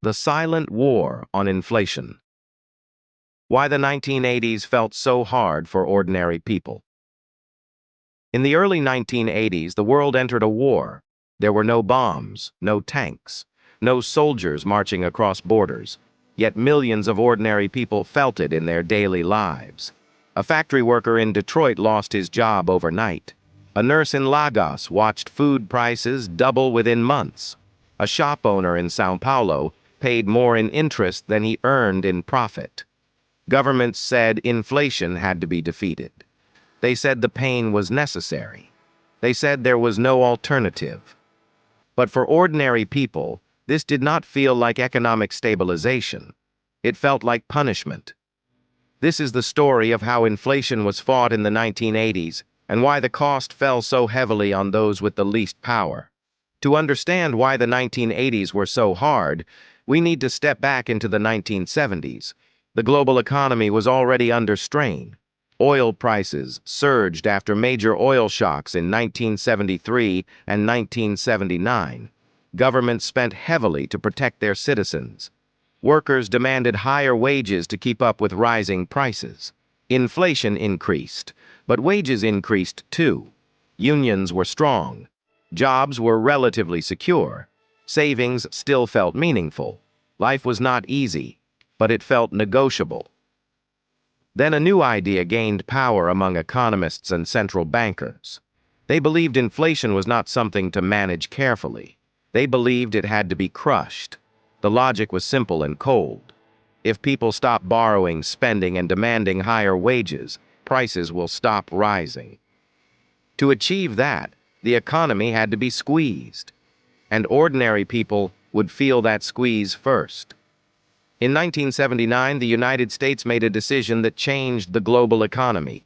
The silent war on inflation. Why the 1980s felt so hard for ordinary people. In the early 1980s, the world entered a war. There were no bombs, no tanks, no soldiers marching across borders. Yet millions of ordinary people felt it in their daily lives. A factory worker in Detroit lost his job overnight. A nurse in Lagos watched food prices double within months. A shop owner in São Paulo paid more in interest than he earned in profit. Governments said inflation had to be defeated. They said the pain was necessary. They said there was no alternative. But for ordinary people, this did not feel like economic stabilization. It felt like punishment. This is the story of how inflation was fought in the 1980s and why the cost fell so heavily on those with the least power. To understand why the 1980s were so hard, we need to step back into the 1970s. The global economy was already under strain. Oil prices surged after major oil shocks in 1973 and 1979. Governments spent heavily to protect their citizens. Workers demanded higher wages to keep up with rising prices. Inflation increased, but wages increased too. Unions were strong. Jobs were relatively secure. Savings still felt meaningful. Life was not easy, but it felt negotiable. Then a new idea gained power among economists and central bankers. They believed inflation was not something to manage carefully. They believed it had to be crushed. The logic was simple and cold. If people stop borrowing, spending, and demanding higher wages, prices will stop rising. To achieve that, the economy had to be squeezed, and ordinary people would feel that squeeze first. In 1979, the United States made a decision that changed the global economy.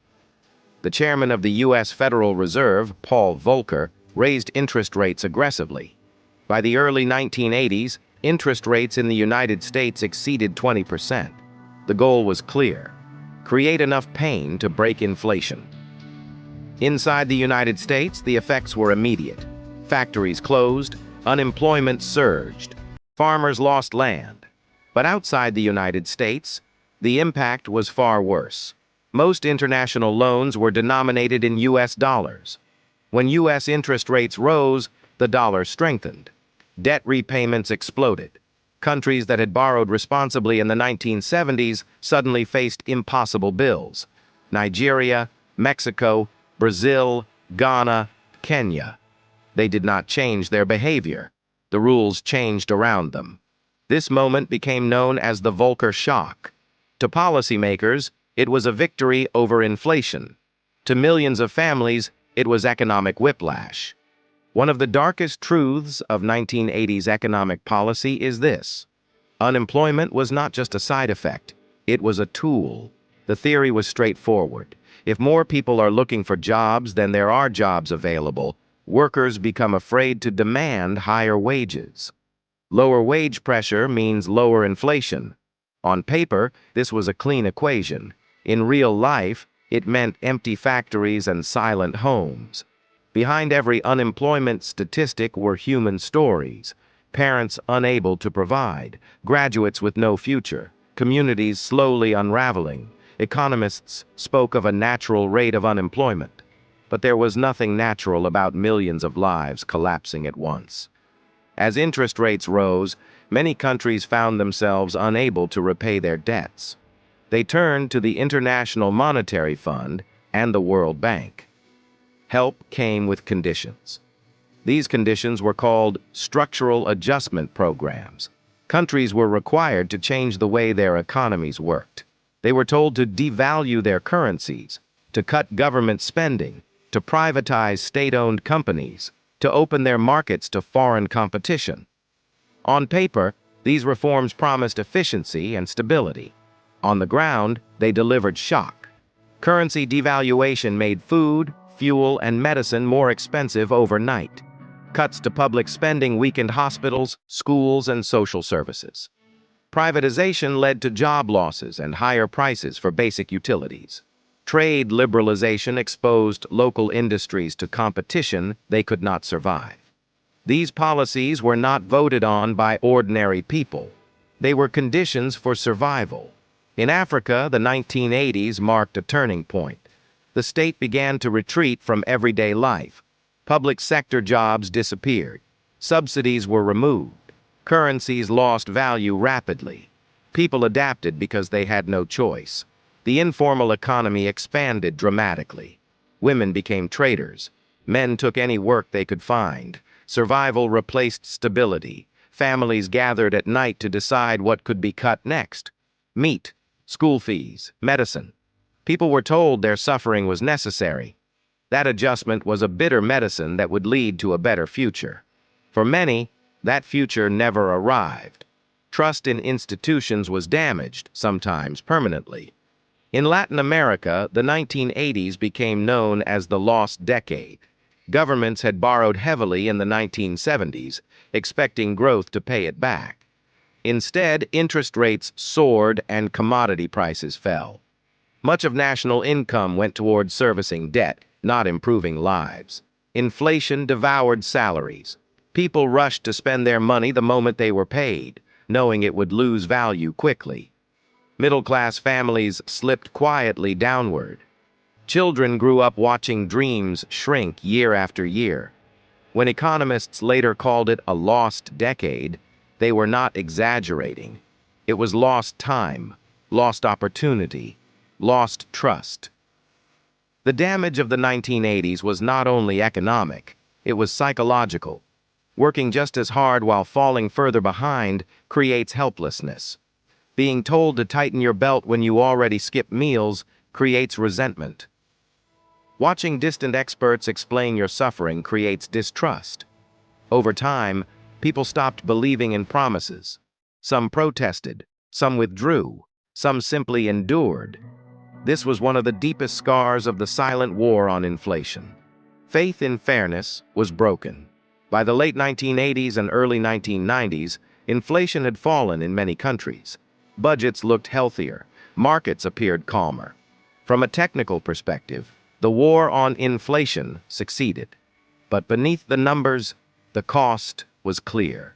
The chairman of the U.S. Federal Reserve, Paul Volcker, raised interest rates aggressively. By the early 1980s, interest rates in the United States exceeded 20%. The goal was clear: create enough pain to break inflation. Inside the United States, the effects were immediate. Factories closed, unemployment surged, farmers lost land. But outside the United States, the impact was far worse. Most international loans were denominated in U.S. dollars. When U.S. interest rates rose, the dollar strengthened. Debt repayments exploded. Countries that had borrowed responsibly in the 1970s suddenly faced impossible bills. Nigeria, Mexico, Brazil, Ghana, Kenya. They did not change their behavior. The rules changed around them. This moment became known as the Volcker shock. To policymakers, it was a victory over inflation. To millions of families, it was economic whiplash. One of the darkest truths of 1980s economic policy is this: unemployment was not just a side effect, it was a tool. The theory was straightforward. If more people are looking for jobs than there are jobs available, workers become afraid to demand higher wages. Lower wage pressure means lower inflation. On paper, this was a clean equation. In real life, it meant empty factories and silent homes. Behind every unemployment statistic were human stories: parents unable to provide, graduates with no future, communities slowly unraveling. Economists spoke of a natural rate of unemployment, but there was nothing natural about millions of lives collapsing at once. As interest rates rose, many countries found themselves unable to repay their debts. They turned to the International Monetary Fund and the World Bank. Help came with conditions. These conditions were called structural adjustment programs. Countries were required to change the way their economies worked. They were told to devalue their currencies, to cut government spending, to privatize state-owned companies, to open their markets to foreign competition. On paper, these reforms promised efficiency and stability. On the ground, they delivered shock. Currency devaluation made food, fuel, and medicine more expensive overnight. Cuts to public spending weakened hospitals, schools, and social services. Privatization led to job losses and higher prices for basic utilities. Trade liberalization exposed local industries to competition they could not survive. These policies were not voted on by ordinary people. They were conditions for survival. In Africa, the 1980s marked a turning point. The state began to retreat from everyday life. Public sector jobs disappeared. Subsidies were removed. Currencies lost value rapidly. People adapted because they had no choice. The informal economy expanded dramatically. Women became traders. Men took any work they could find. Survival replaced stability. Families gathered at night to decide what could be cut next. Meat, school fees, medicine. People were told their suffering was necessary. That adjustment was a bitter medicine that would lead to a better future. For many, that future never arrived. Trust in institutions was damaged, sometimes permanently. In Latin America, the 1980s became known as the lost decade. Governments had borrowed heavily in the 1970s, expecting growth to pay it back. Instead, interest rates soared and commodity prices fell. Much of national income went toward servicing debt, not improving lives. Inflation devoured salaries. People rushed to spend their money the moment they were paid, knowing it would lose value quickly. Middle-class families slipped quietly downward. Children grew up watching dreams shrink year after year. When economists later called it a lost decade, they were not exaggerating. It was lost time, lost opportunity, lost trust. The damage of the 1980s was not only economic, it was psychological. Working just as hard while falling further behind creates helplessness. Being told to tighten your belt when you already skip meals creates resentment. Watching distant experts explain your suffering creates distrust. Over time, people stopped believing in promises. Some protested, some withdrew, some simply endured. This was one of the deepest scars of the silent war on inflation. Faith in fairness was broken. By the late 1980s and early 1990s, inflation had fallen in many countries. Budgets looked healthier, markets appeared calmer. From a technical perspective, the war on inflation succeeded. But beneath the numbers, the cost was clear.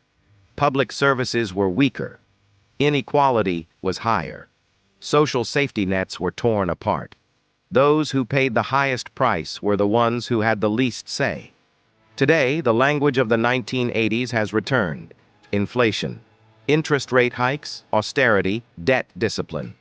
Public services were weaker. Inequality was higher. Social safety nets were torn apart. Those who paid the highest price were the ones who had the least say. Today, the language of the 1980s has returned. Inflation, interest rate hikes, austerity, debt discipline.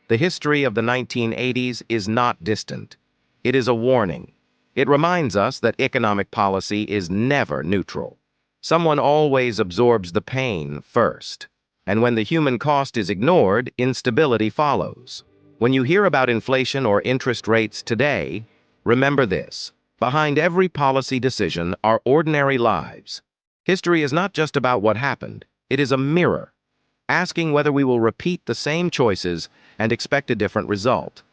The history of the 1980s is not distant. It is a warning. It reminds us that economic policy is never neutral. Someone always absorbs the pain first. And when the human cost is ignored, instability follows. When you hear about inflation or interest rates today, remember this. Behind every policy decision are ordinary lives. History is not just about what happened. It is a mirror, asking whether we will repeat the same choices and expect a different result.